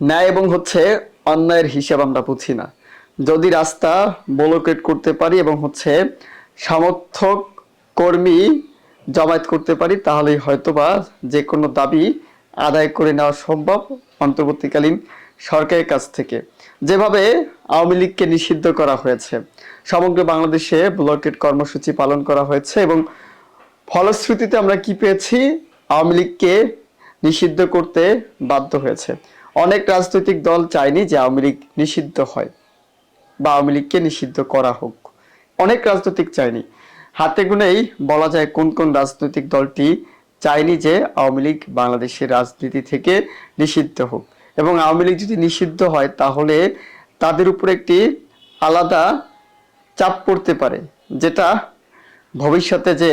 ন্যায় এবং অন্যায়ের হিসাব আমরা বুঝি না। যদি রাস্তা ব্লকেট করতে পারি এবং সমর্থক কর্মী জমায়েত করতে পারি, তাহলেই হয়তোবা যে কোনো দাবি আদায় করে নেওয়া সম্ভব অন্তর্বর্তীকালীন সরকারের কাছ থেকে। যেভাবে আওয়ামী লীগকে নিষিদ্ধ করা হয়েছে, সমগ্র বাংলাদেশে ব্লকেট কর্মসূচি পালন করা হয়েছে এবং ফলশ্রুতিতে আমরা কি পেয়েছি? আওয়ামী লীগকে নিষিদ্ধ করতে বাধ্য হয়েছে। অনেক রাজনৈতিক দল চায়নি যে আওয়ামী লীগ নিষিদ্ধ হয় বা আওয়ামী লীগকে নিষিদ্ধ করা হোক। অনেক রাজনৈতিক চায়নি, হাতে গুনেই বলা যায় কোন কোন রাজনৈতিক দলটি চায়নি যে আওয়ামী লীগ বাংলাদেশের রাজনীতি থেকে নিষিদ্ধ হোক। এবং আওয়ামী লীগ যদি নিষিদ্ধ হয় তাহলে তাদের উপর একটি আলাদা চাপ পড়তে পারে, যেটা ভবিষ্যতে যে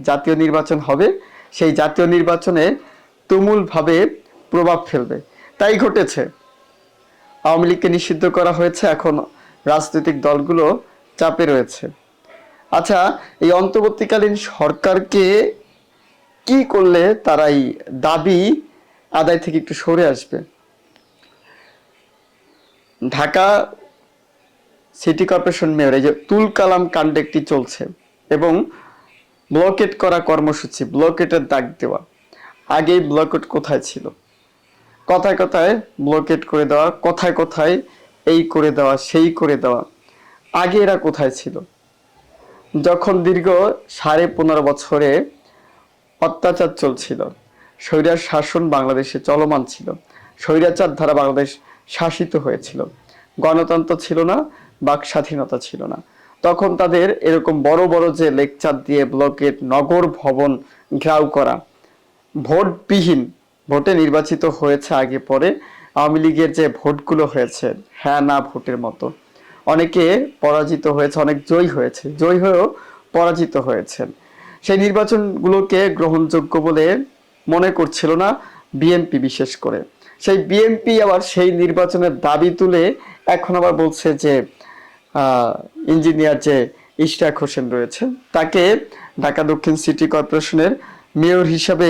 জাতীয় নির্বাচন হবে সেই জাতীয় নির্বাচনে তুমুলভাবে প্রভাব ফেলবে। তাই ঘটেছে, আওয়ামী লীগকে নিষিদ্ধ করা হয়েছে, এখন রাজনৈতিক দলগুলো চাপে রয়েছে। আচ্ছা, এই অন্তর্বর্তীকালীন সরকারকে কি করলে তারা এই দাবি আদায় থেকে একটু সরে আসবে? ঢাকা সিটি কর্পোরেশন মেয়র এই যে তুল কালাম কাণ্ড একটি চলছে এবং ব্লকেট করা কর্মসূচি, ব্লকেটের ডাক দেওয়া। আগেই ব্লকেট কোথায় ছিল? কথায় কথায় ব্লকেট করে দেওয়া, কথায় কথায় এই করে দেওয়া, সেই করে দেওয়া। আগে এরা কোথায় ছিল? যখন দীর্ঘ 15.5 বছরে অত্যাচার চলছিল, স্বৈরার শাসন বাংলাদেশে চলমান ছিল, স্বৈরাচার দ্বারা বাংলাদেশ শাসিত হয়েছিল, গণতন্ত্র ছিল না, বাক স্বাধীনতা ছিল না, তখন তাদের এরকম বড় বড় যে লেকচার দিয়ে ব্লকেট, নগর ভবন ঘেরাও করা, ভোটবিহীন, ভোটে নির্বাচিত হয়েছে আগে পরে, আওয়ামী লীগের যে ভোটগুলো হয়েছে হ্যাঁ না ভোটের মতো, অনেকে পরাজিত হয়েছে, অনেক জয়ী হয়েছে, জয়ী হয়েও পরাজিত হয়েছেন। সেই নির্বাচনগুলোকে গ্রহণযোগ্য বলে মনে করছিল না বিএনপি, বিশেষ করে সেই বিএনপি আবার সেই নির্বাচনের দাবি তুলে এখন আবার বলছে যে ইঞ্জিনিয়ার যে ইশরাক হোসেন রয়েছেন তাকে ঢাকা দক্ষিণ সিটি কর্পোরেশনের মেয়র হিসাবে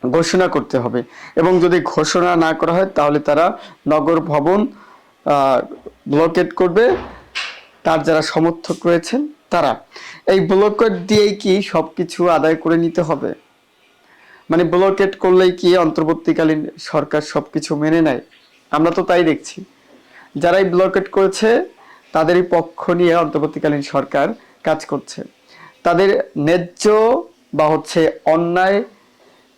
ঘোষণা করতে হবে, এবং যদি ঘোষণা না করা হয় তাহলে তারা নগর ভবন ব্লকেট করবে, তার যারা সমর্থক রয়েছেন তারা। এই ব্লকেট দিয়েই কি সবকিছু আদায় করে নিতে হবে? মানে ব্লকেট করলেই কি অন্তর্বর্তীকালীন সরকার সবকিছু মেনে নেয়? আমরা তো তাই দেখছি, যারাই ব্লকেট করেছে তাদেরই পক্ষ নিয়ে অন্তর্বর্তীকালীন সরকার কাজ করছে। তাদের ন্যায্য বা অন্যায়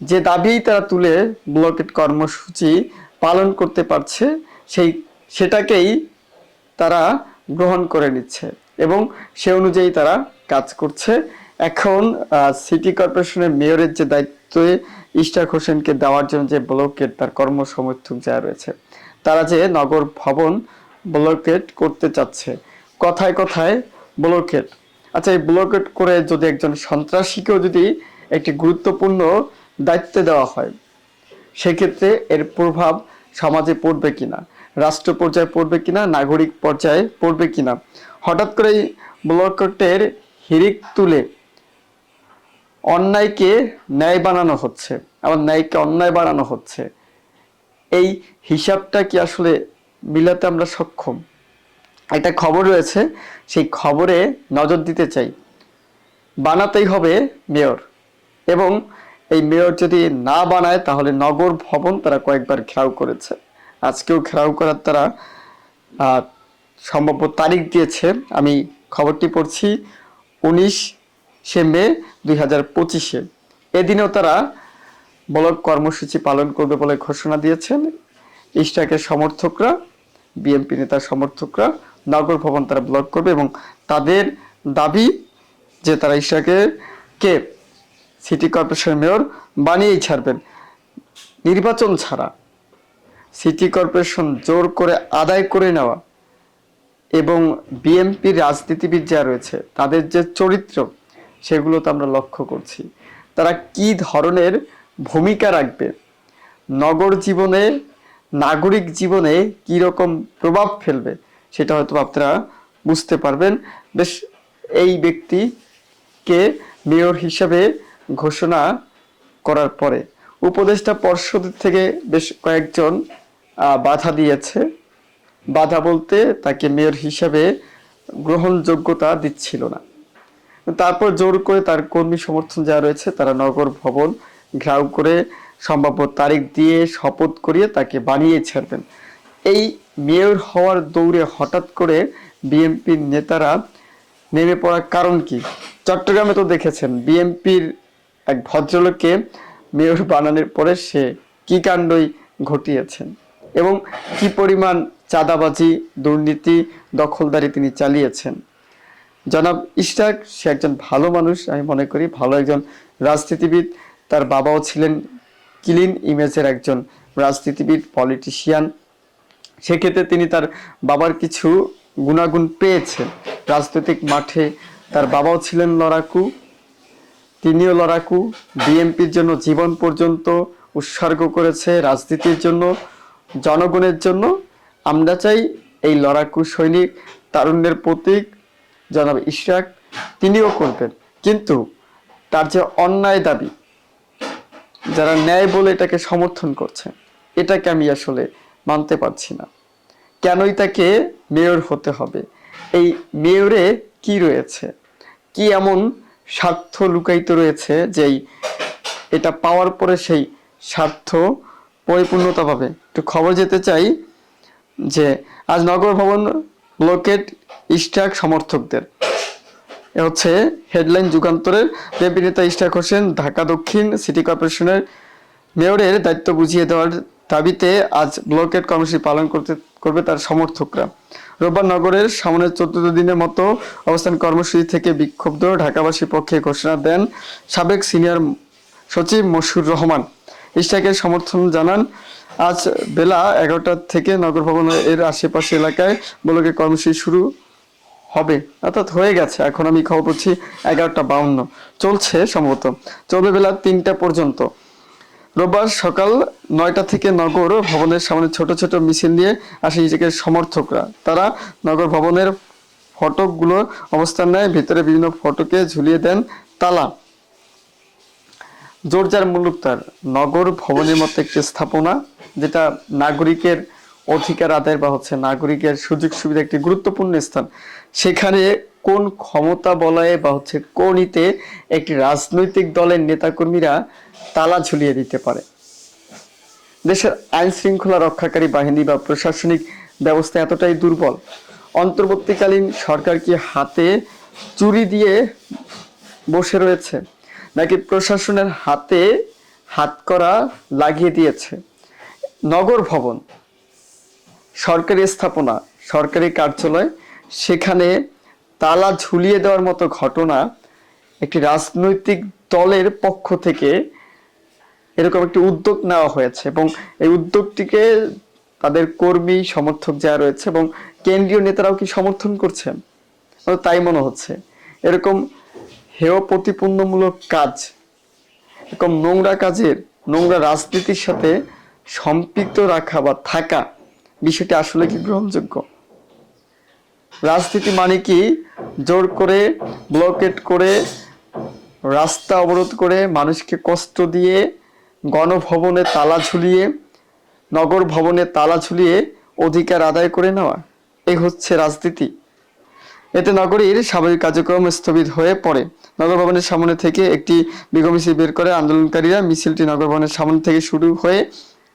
যে দাবি তারা তুলে ব্লকেট কর্মসূচি পালন করতে পারছে, সেটাকেই তারা গ্রহণ করে নিচ্ছে এবং সে অনুযায়ী তারা কাজ করছে। এখন সিটি কর্পোরেশনের মেয়রের যে দায়িত্ব ইশরাক হোসেনকে দেওয়ার জন্য যে ব্লকেট, তার কর্মসমর্থক যারা রয়েছে তারা যে নগর ভবন ব্লকেট করতে চাচ্ছে, কথায় কথায় ব্লকেট। আচ্ছা, এই ব্লকেট করে যদি একজন সন্ত্রাসীকেও যদি একটি গুরুত্বপূর্ণ দায়িত্ব দেওয়া হয়, সেক্ষেত্রে এর প্রভাব সমাজে পড়বে কিনা, রাষ্ট্র পর্যায়ে পড়বে কিনা, নাগরিক পর্যায়ে পড়বে কিনা? হঠাৎ করে ব্লকেটের হিড়িক তুলে অন্যায়কে ন্যায় বানানো হচ্ছে, আবার ন্যায়কে অন্যায় বানানো হচ্ছে। এই হিসাবটা কি আসলে মিলাতে আমরা সক্ষম? একটা খবর রয়েছে, সেই খবরে নজর দিতে চাই। বানাতেই হবে মেয়র, এবং এই মেয়র যদি না বানায় তাহলে নগর ভবন তারা কয়েকবার ঘেরাও করেছে, আজকেও ঘেরাও করার তারা সম্ভাব্য তারিখ দিয়েছে। আমি খবরটি পড়ছি 19শে মে 2025-এ। এদিনেও তারা ব্লক কর্মসূচি পালন করবে বলে ঘোষণা দিয়েছেন। ইশরাকের সমর্থকরা, বিএনপি নেতার সমর্থকরা নগর ভবন তারা ব্লক করবে এবং তাদের দাবি যে তারা ইশরাককে সিটি কর্পোরেশন মেয়র বানিয়েই ছাড়বেন। নির্বাচন ছাড়া সিটি কর্পোরেশন জোর করে আদায় করে নেওয়া এবং বিএনপির রাজনীতিবিদ যারা রয়েছে তাদের যে চরিত্র, সেগুলো তো আমরা লক্ষ্য করছি। তারা কি ধরনের ভূমিকা রাখবে, নগর জীবনে, নাগরিক জীবনে কি রকম প্রভাব ফেলবে, সেটা হয়তো আপনারা বুঝতে পারবেন বেশ এই ব্যক্তিকে মেয়র হিসাবে ঘোষণা করার পরে। উপদেষ্টা পর্ষদ থেকে বেশ কয়েকজন বাধা দিয়েছে। বাধা বলতে তাকে মেয়র হিসাবে গ্রহণযোগ্যতা দিচ্ছিল না। তারপর জোর করে তার কর্মী সমর্থন যারা রয়েছে তারা নগর ভবন ঘেরাও করে সম্ভাব্য তারিখ দিয়ে শপথ করিয়ে তাকে বানিয়ে ছাড়বেন। এই মেয়র হওয়ার দৌড়ে হঠাৎ করে বিএনপির নেতারা নেমে পড়ার কারণ কি? চট্টগ্রামে তো দেখেছেন বিএনপির এক ভদ্রলোককে মেয়র বানানোর পরে সে কি কাণ্ডই ঘটিয়েছেন এবং কি পরিমাণ চাঁদাবাজি, দুর্নীতি, দখলদারি তিনি চালিয়েছেন। জনাব ইশরাক সে একজন ভালো মানুষ, আমি মনে করি ভালো একজন রাজনীতিবিদ। তার বাবাও ছিলেন ক্লিন ইমেজের একজন রাজনীতিবিদ, পলিটিশিয়ান। সেক্ষেত্রে তিনি তার বাবার কিছু গুণাগুণ পেয়েছেন রাজনৈতিক মাঠে। তার বাবাও ছিলেন লড়াকু, তিনিও লড়াকু, বিএনপির জন্য জীবন পর্যন্ত উৎসর্গ করেছে, রাজনীতির জন্য, জনগণের জন্য। আমরা চাই এই লড়াকু সৈনিক, তারুণ্যের প্রতীক জনাব ইশরাক তিনিও করবেন। কিন্তু তার যে অন্যায় দাবি, যারা ন্যায় বলে এটাকে সমর্থন করছে, এটাকে আমি আসলে মানতে পারছি না। কেনই তাকে মেয়র হতে হবে? এই মেয়রে কি রয়েছে? কি এমন স্বার্থ লুকায়িত রয়েছে যে এটা পাওয়ার পরে সেই স্বার্থ পরিপূর্ণতা পাবে? একটু খবর যেতে চাই যে আজ নগর ভবন ব্লকেড ইশরাক সমর্থকদের, এ হচ্ছে হেডলাইন যুগান্তরের। বিএনপি নেতা ইশরাক হোসেন ঢাকা দক্ষিণ সিটি কর্পোরেশনের মেয়রের দায়িত্ব বুঝিয়ে দেওয়ার দাবিতে আজ ব্লকেড কর্মসূচি পালন করবে তার সমর্থকরা। রোববার নগরের সামনে 14 দিনের মতো অবস্থান কর্মসূচি থেকে বিক্ষুব্ধ ঢাকাবাসীর পক্ষে ঘোষণা দেন সাবেক সিনিয়র সচিব মশিউর রহমান। ইশরাকের সমর্থন জানান আজ বেলা 11টা থেকে নগর ভবন এর আশেপাশে এলাকায় ব্লকের কর্মসূচি শুরু হবে, অর্থাৎ হয়ে গেছে। এখন আমি খবর পাচ্ছি 11:52 চলছে, সম্ভবত চলবে বেলা 3টা পর্যন্ত। রোববার সকাল 9টা থেকে নগর ভবনের সামনে ছোট ছোট মিছিল নিয়ে আসে নিজেকে সমর্থকরা। তারা নগর ভবনের ফটকগুলো অবস্থান নেয়, ভিতরে বিভিন্ন ফটকে ঝুলিয়ে দেন তালা। জোরজার মুলুক তার নগর ভবনের মতো একটি স্থাপনা, যেটা নাগরিকের অধিকার আদায় বা হচ্ছে নাগরিকের সুযোগ সুবিধা একটি গুরুত্বপূর্ণ স্থান, সেখানে কোন ক্ষমতা বলয়ে বা হচ্ছে কোনিতে একটি রাজনৈতিক দলের নেতাকর্মীরা তালা ঝুলিয়ে দিতে পারে? দেশের আইন শৃঙ্খলা রক্ষাকারী বাহিনী বা প্রশাসনিক ব্যবস্থা এতটাই দুর্বল? অন্তর্বর্তীকালীন সরকার কি হাতে চুরি দিয়ে বসে রয়েছে, নাকি প্রশাসনের হাতে হাতকড়া লাগিয়ে দিয়েছে? নগর ভবন সরকারি স্থাপনা, সরকারি কার্যালয়, সেখানে তালা ঝুলিয়ে দেওয়ার মতো ঘটনা একটি রাজনৈতিক দলের পক্ষ থেকে এরকম একটি উদ্যোগ নেওয়া হয়েছে এবং এই উদ্যোগটিকে তাদের কর্মী সমর্থক যারা রয়েছে এবং কেন্দ্রীয় নেতারাও কি সমর্থন করছেন? তাই মনে হচ্ছে। এরকম হেয় প্রতিপন্নমূলক কাজ, এরকম নোংরা কাজের, নোংরা রাজনীতির সাথে সম্পৃক্ত রাখা বা থাকা, বিষয়টি আসলে কি গ্রহণযোগ্য? রাজনীতি মানে কি জোর করে ব্লকেট করে, রাস্তা অবরোধ করে, মানুষকে কষ্ট দিয়ে, গণভবনে তালা ঝুলিয়ে, নগর ভবনে তালা ঝুলিয়ে অধিকার আদায় করে নেওয়া? এই হচ্ছে রাজনীতি। এতে নগরীর স্বাভাবিক কার্যক্রম স্থগিত হয়ে পড়ে। নগর ভবনের সামনে থেকে একটি বিক্ষোভ মিছিল বের করে আন্দোলনকারীরা। মিছিলটি নগর ভবনের সামনে থেকে শুরু হয়ে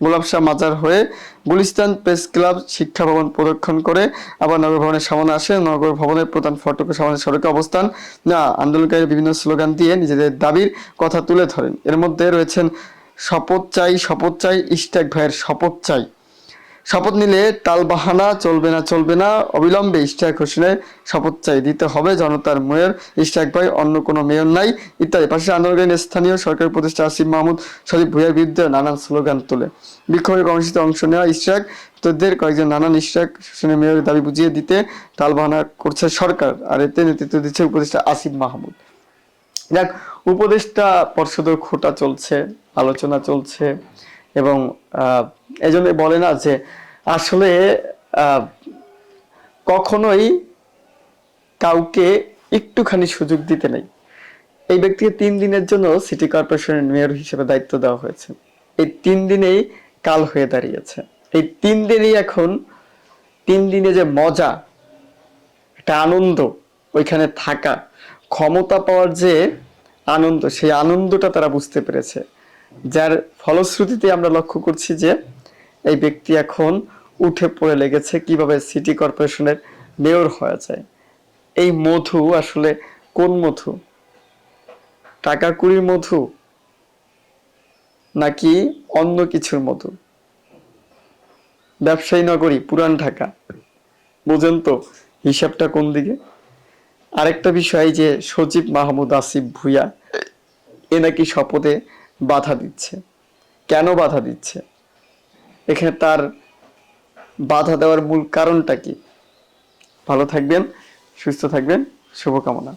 গোলাপশাহ মাজার হয়ে গুলিস্তান প্রেস ক্লাব, শিক্ষা ভবন প্রদক্ষিণ করে আবার নগর ভবনের সামনে আসে। নগর ভবনের প্রধান ফটকের সামনে সড়কে অবস্থান না আন্দোলনকারী বিভিন্ন স্লোগান দিয়ে নিজেদের দাবির কথা তুলে ধরেন। এর মধ্যে রয়েছেন শপথ চাই, শপথ চাই, ইশরাক ভাইয়ের শপথ চাই, শপথ নিলে টালবাহানা চলবে না, চলবে না, অবিলম্বে ইশরাক হোসেনের শপথ চাই, দিতে হবে জনতার মেয়র ইশরাক ভাই, অন্য কোনো মেয়র নাই, ইত্যাদি। পাশে আন্দোলনকারী স্থানীয় সরকারি উপদেষ্টা আসিফ মাহমুদ সজীব ভুঁইয়ার বিরুদ্ধে নানান স্লোগান তোলে। বিক্ষোভের কর্মসূচিতে অংশ নেওয়া ইশরাক তোদের কয়েকজন নানান ইশরাক হোসেনের মেয়রের দাবি বুঝিয়ে দিতে টালবাহানা করছে সরকার, আর এতে নেতৃত্ব দিচ্ছে উপদেষ্টা আসিফ মাহমুদ। যাক, উপদেষ্টা পর্ষদের খোটা চলছে, আলোচনা চলছে এবং এই জন্য বলে না যে আসলে কখনোই কাউকে একটুখানি সুযোগ দিতে নেই। এই ব্যক্তিকে 3 দিনের জন্য সিটি কর্পোরেশনের মেয়র হিসেবে দায়িত্ব দেওয়া হয়েছে। এই 3 দিনেই কাল হয়ে দাঁড়িয়েছে। এই 3 দিনই এখন 3 দিনে যে মজা, একটা আনন্দ, ওইখানে থাকা, ক্ষমতা পাওয়ার যে আনন্দ, সেই আনন্দটা তারা বুঝতে পেরেছে। যার ফলশ্রুতিতে আমরা লক্ষ্য করছি যে এই ব্যক্তি এখন উঠে পড়ে লেগেছে কিভাবে সিটি কর্পোরেশনের মেয়র হওয়া যায়। এই মধু আসলে কোন মধু? টাকা কুড়ির মধু নাকি অন্য কিছুর মধু? ব্যবসায়ী নগরী পুরান ঢাকা, বুঝেন তো হিসাবটা কোন দিকে? আরেকটা বিষয়, যে সজীব মাহমুদ আসিফ ভুঁইয়া এ নাকি শপথে বাধা দিচ্ছে। কেন বাধা দিচ্ছে? এখানে তার বাধা দেওয়ার মূল কারণটা কি? ভালো থাকবেন, সুস্থ থাকবেন, শুভকামনা।